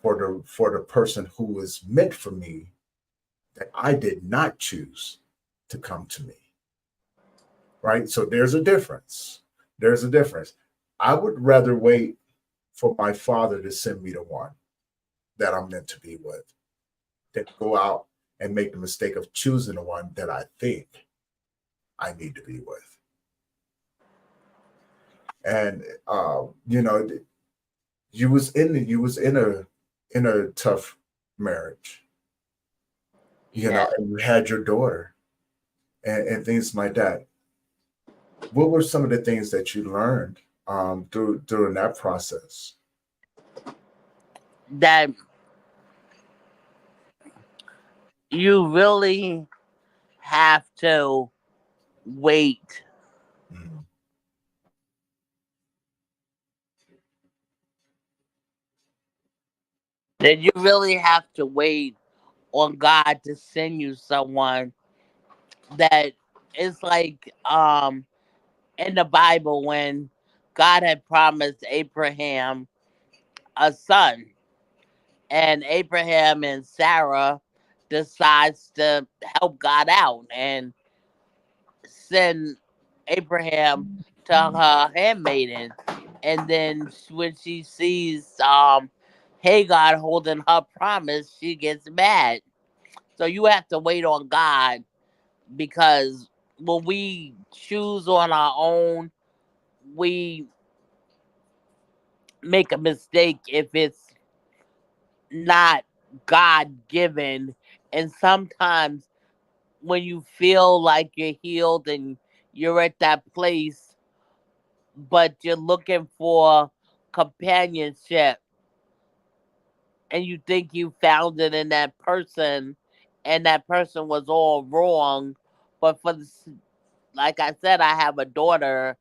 for the person who was meant for me that I did not choose to come to me. Right? So there's a difference. There's a difference. I would rather wait for my father to send me the one that I'm meant to be with than go out and make the mistake of choosing the one that I think I need to be with. And you was in a tough marriage, Yeah. and you had your daughter and things like that. What were some of the things that you learned during that process? That you really have to wait. Mhm. That you really have to wait on God to send you someone that is like in the Bible when God had promised Abraham a son, and Abraham and Sarah decides to help God out and send Abraham to her handmaiden, and then when she sees Hagar holding her promise, she gets mad. So you have to wait on God, because when we choose on our own, we make a mistake if it's not God given. And sometimes when you feel like you're healed and you're at that place, but you're looking for companionship and you think you found it in that person, and that person was all wrong. But like I said, I have a daughter,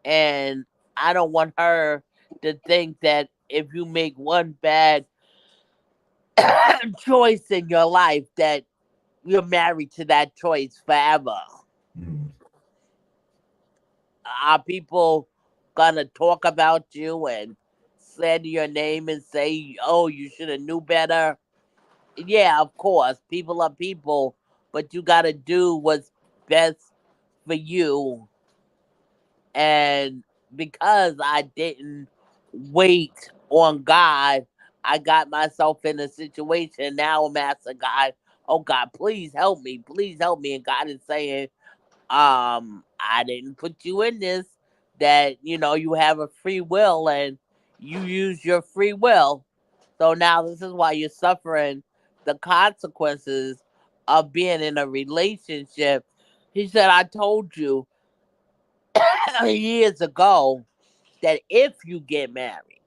and I don't want her to think that if you make one bad choice in your life that you're married to that choice forever. Mhm. Are people gonna talk about you and slander your name and say, "Oh, you should have knew better"? Yeah, of course, people are people, but you gotta do what's best for you. And because I didn't wait on God, I got myself in a situation. Now I'm asking God, "Oh God, please help me." And God is saying, I didn't put you in this, that you have a free will and you use your free will. So now this is why you're suffering the consequences of being in a relationship. He said, "I told you years ago that if you get married,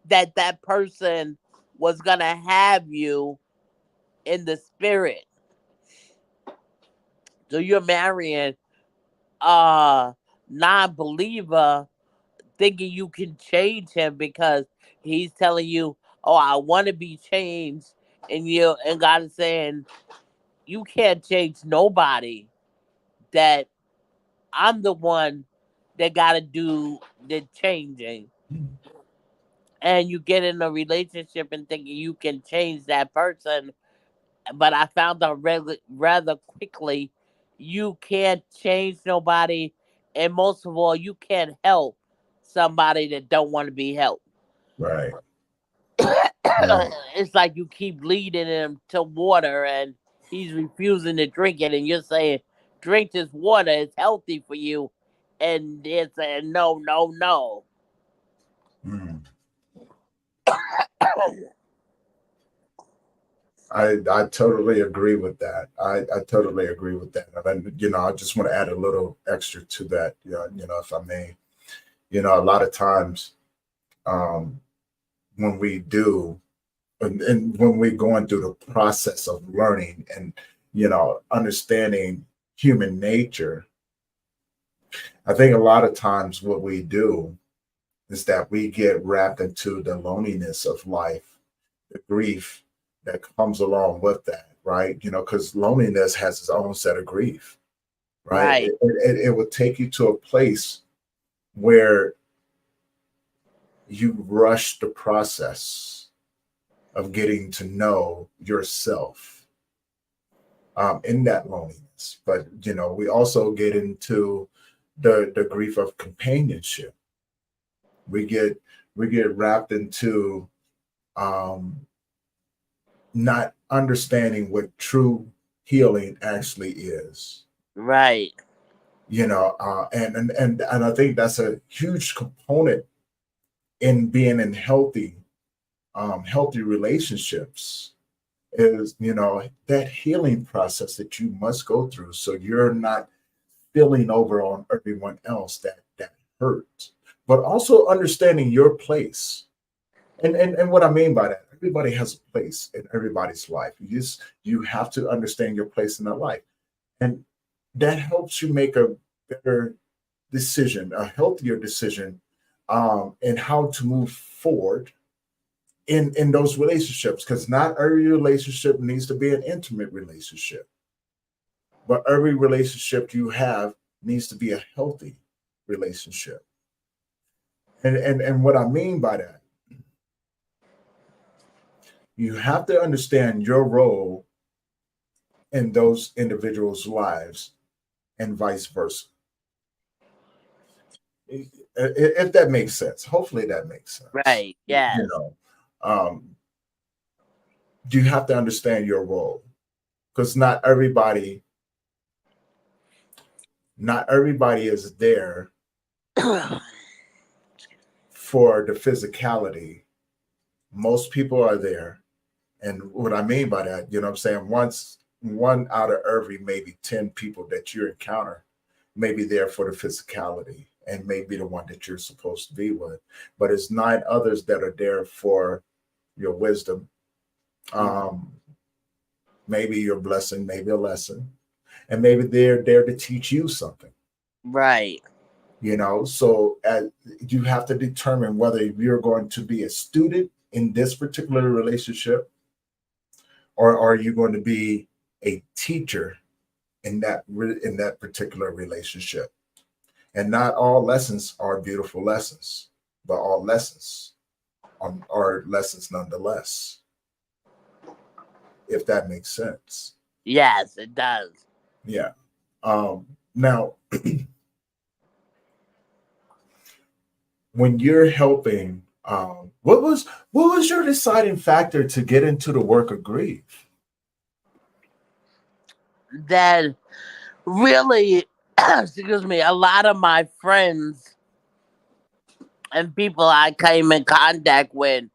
that person was gonna have you in the spirit. So you're marrying a non-believer thinking you can change him because he's telling you, "Oh, I want to be changed," and God is saying, "You can't change nobody. That I'm the one that got to do the changing." And you get in a relationship and thinking you can change that person, but I found out rather quickly you can't change nobody, and most of all, you can't help somebody that don't want to be helped. Right. Right. It's like you keep leading him to water, and he's refusing to drink it, and you're saying, "Drink this water; it's healthy for you," and they're saying, "No, no, no." Mm. I totally agree with that. I totally agree with that. And then, I just want to add a little extra to that, if I may. A lot of times, um, when we do, and when we're going through the process of learning and, understanding human nature, I think a lot of times what we do is that we get wrapped into the loneliness of life, the grief that comes along with that, right? Because loneliness has its own set of grief, right? Right, It will take you to a place where you rush the process of getting to know yourself in that loneliness. But we also get into the grief of companionship. We get wrapped into um, not understanding what true healing actually is. right, And I think that's a huge component in being in healthy relationships is that healing process that you must go through, so you're not spilling over on everyone else that hurt, but also understanding your place. And what I mean by that, everybody has a place in everybody's life. You have to understand your place in their life, and that helps you make a better decision, a healthier decision, and how to move forward in those relationships. Because not every relationship needs to be an intimate relationship, but every relationship you have needs to be a healthy relationship. And what I mean by that, you have to understand your role in those individuals' lives and vice versa. If that makes sense, hopefully that makes sense. right. Yes, Um, you have to understand your role, because not everybody is there for the physicality. Most people are there. And what I mean by that, I'm saying, once one out of every maybe 10 people that you encounter may be there for the physicality and may be the one that you're supposed to be with. But it's nine others that are there for your wisdom, um, maybe your blessing, maybe a lesson, and maybe they're there to teach you something. right, So you have to determine whether you're going to be a student in this particular relationship, or are you going to be a teacher in that particular relationship. And not all lessons are beautiful lessons, but all lessons are lessons nonetheless, if that makes sense. yes, it does. Yeah. Now, when you're helping, what was your deciding factor to get into the work of grief? That really, excuse me, a lot of my friends and people I came in contact with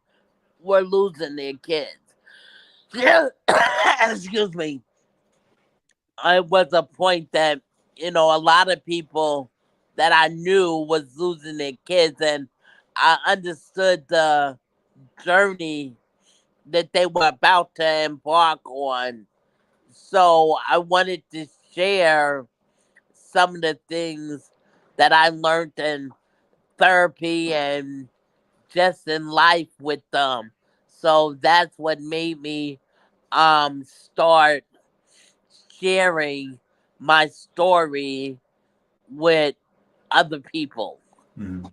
were losing their kids. Excuse me. It was a point that, a lot of people that I knew was losing their kids, and I understood the journey that they were about to embark on. So I wanted to share some of the things that I learned in therapy and just in life with them. So that's what made me start sharing my story with other people. Mhm.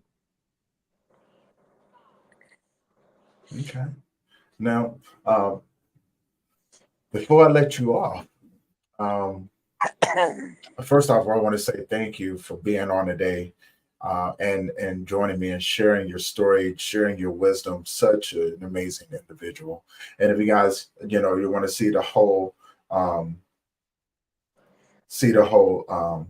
Okay. Now, uh, before I let you off, um, first off, I want to say thank you for being on today, and joining me and sharing your story, sharing your wisdom. Such an amazing individual. And if you guys, you want to um, see the whole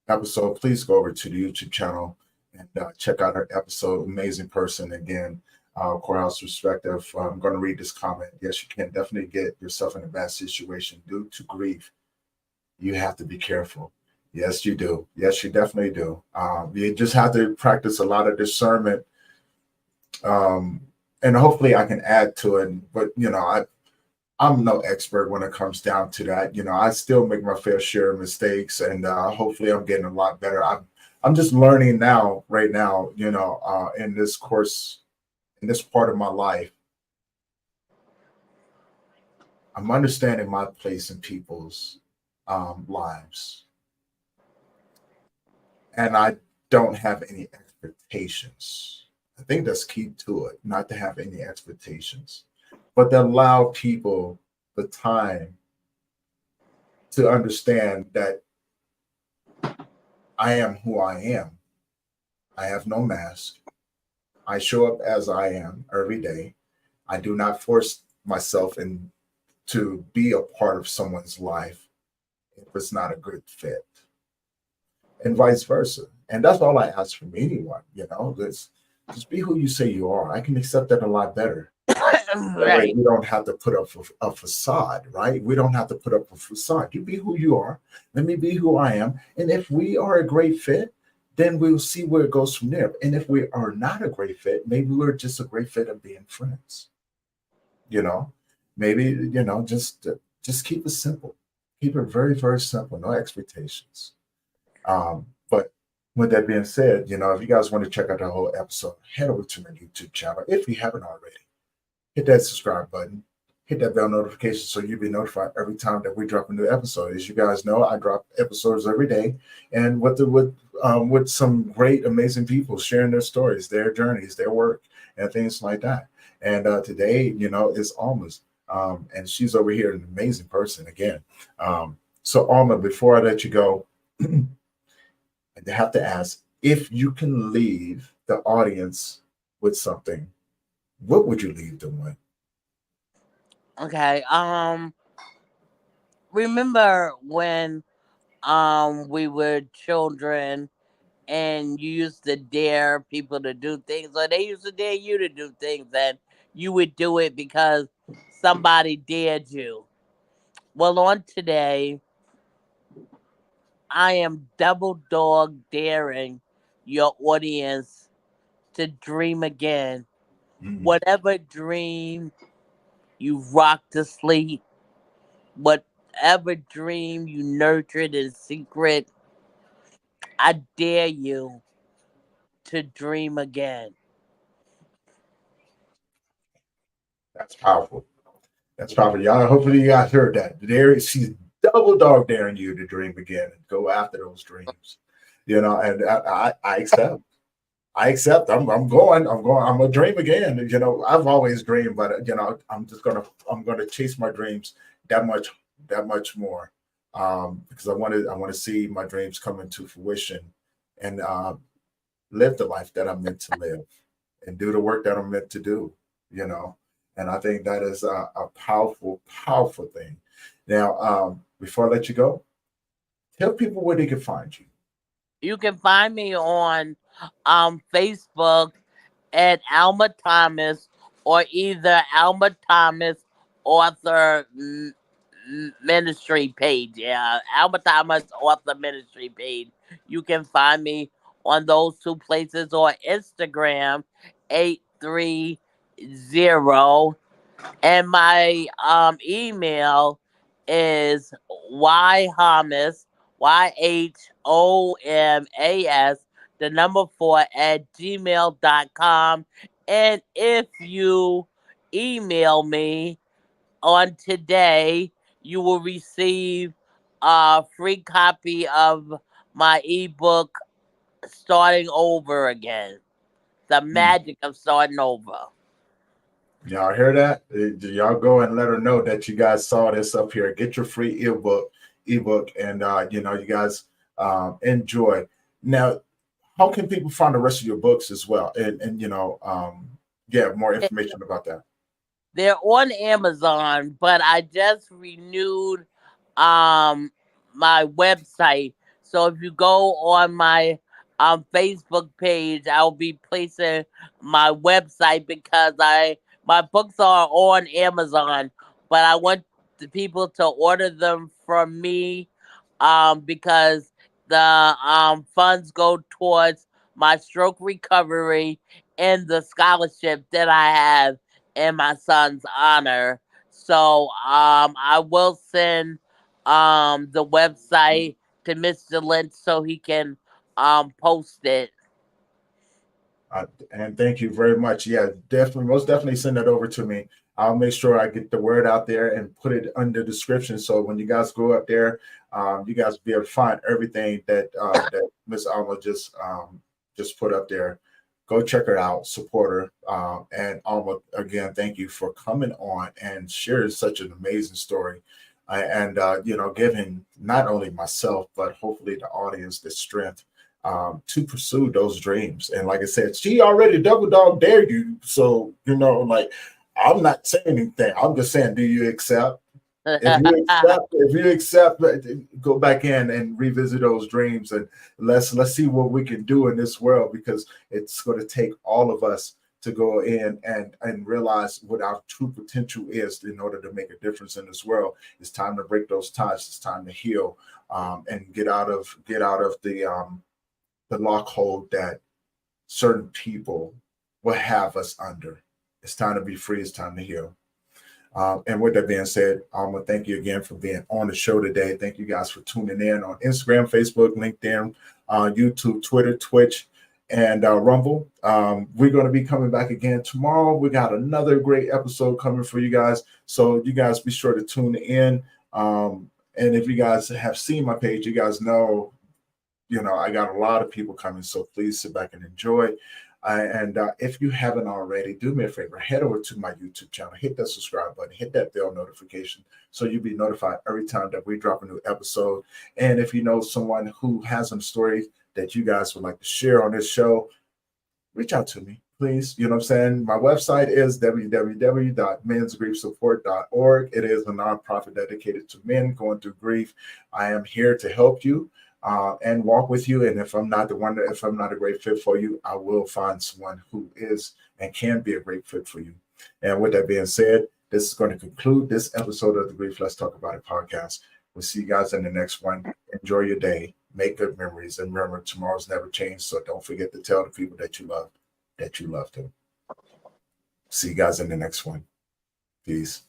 episode, please go over to the YouTube channel and check out our episode. Amazing person again. Courthouse perspective. I'm going to read this comment. Yes, you can definitely get yourself in a bad situation due to grief. You have to be careful. Yes, you do. Yes, you definitely do. You just have to practice a lot of discernment, um, and hopefully, I can add to it. But I'm no expert when it comes down to that. I still make my fair share of mistakes, and hopefully, I'm getting a lot better. I'm just learning now, right now. In this course, in this part of my life, I'm understanding my place in people's lives, and I don't have any expectations. I think that's key to it, not to have any expectations, but to allow people the time to understand that I am who I am. I have no mask. I show up as I am every day. I do not force myself in to be a part of someone's life if it's not a good fit, and vice versa. And that's all I ask from anyone. Just be who you say you are. I can accept that a lot better. That way, Right. we don't have to put up a facade, right? We don't have to put up a facade. You be who you are. Let me be who I am. And if we are a great fit, then we'll see where it goes from there. And if we are not a great fit, maybe we're just a great fit of being friends. You know, maybe just keep it simple. Keep it very very simple. No expectations. But with that being said, if you guys want to check out the whole episode, head over to my YouTube channel if you haven't already. Hit that subscribe button, hit that bell notification so you'll be notified every time that we drop a new episode. As you guys know, I drop episodes every day, and with some great, amazing people sharing their stories, their journeys, their work, and things like that. And today, is Alma's, and she's over here, an amazing person again. So Alma, before I let you go, I have to ask if you can leave the audience with something. What would you leave them with? Okay. Remember when we were children and you used to dare people to do things, or they used to dare you to do things, and you would do it because somebody dared you. Well, on today, I am double dog daring your audience to dream again. Mhm. Whatever dream you rocked to sleep, whatever dream you nurtured in secret, I dare you to dream again. That's powerful. That's powerful. Y'all, hopefully you guys heard that. She's double dog daring you to dream again and go after those dreams. And I accept. I accept. I'm going. I'm going. I'm gonna dream again. I've always dreamed, but I'm gonna chase my dreams that much that much more. Because I want to see my dreams come into fruition, and live the life that I'm meant to live, and do the work that I'm meant to do, you know. And I think that is a powerful, powerful thing. Now, before I let you go, tell people where they can find you. You can find me on Facebook at Alma Thomas, or either Alma Thomas author ministry page. Yeah, Alma Thomas author ministry page. You can find me on those two places, or Instagram 83 And my email is yhomas, YHOMAS, the number 4 at gmail.com. And if you email me on today, you will receive a free copy of my ebook, Starting Over Again. The magic of starting over. Y'all hear that? Y'all go and let her know that you guys saw this up here. Get your free ebook, and you guys enjoy. Now, how can people find the rest of your books as well? And more information about that. They're on Amazon, but I just renewed my website. So if you go on my Facebook page, I'll be placing my website because my books are on Amazon, but I want the people to order them from me because the funds go towards my stroke recovery and the scholarship that I have in my son's honor. So I will send the website to Mr. Lynch so he can post it. And thank you very much. Yeah, definitely, most definitely send that over to me. I'll make sure I get the word out there and put it under the description. So when you guys go up there, you guys will be able to find everything that Miss Alma just put up there. Go check her out, support her. And Alma, again, thank you for coming on and sharing such an amazing story. And giving not only myself, but hopefully the audience the strength to pursue those dreams. And like I said, she already double dog dared you. So, I'm not saying anything. I'm just saying, do you accept? If you accept, go back in and revisit those dreams, and let's see what we can do in this world, because it's going to take all of us to go in and realize what our true potential is in order to make a difference in this world. It's time to break those ties. It's time to heal and get out of the lock hold that certain people will have us under. It's time to be free. It's time to heal. And with that being said, Alma, thank you again for being on the show today. Thank you guys for tuning in on Instagram, Facebook, LinkedIn, YouTube, Twitter, Twitch, and Rumble. We're going to be coming back again tomorrow. We got another great episode coming for you guys. So you guys be sure to tune in. And if you guys have seen my page, you guys know, I got a lot of people coming. So please sit back and enjoy. And if you haven't already, do me a favor, head over to my YouTube channel, hit that subscribe button, hit that bell notification so you'll be notified every time that we drop a new episode. And if you know someone who has some stories that you guys would like to share on this show, reach out to me, please. You know what I'm saying? My website is www.mensgriefsupport.org. It is a nonprofit dedicated to men going through grief. I am here to help you. And walk with you. And if I'm not a great fit for you, I will find someone who is and can be a great fit for you. And with that being said, this is going to conclude this episode of the Grief Let's Talk About It podcast. We'll see you guys in the next one. Enjoy your day. Make good memories. And remember, tomorrow's never changed. So don't forget to tell the people that you love them. See you guys in the next one. Peace.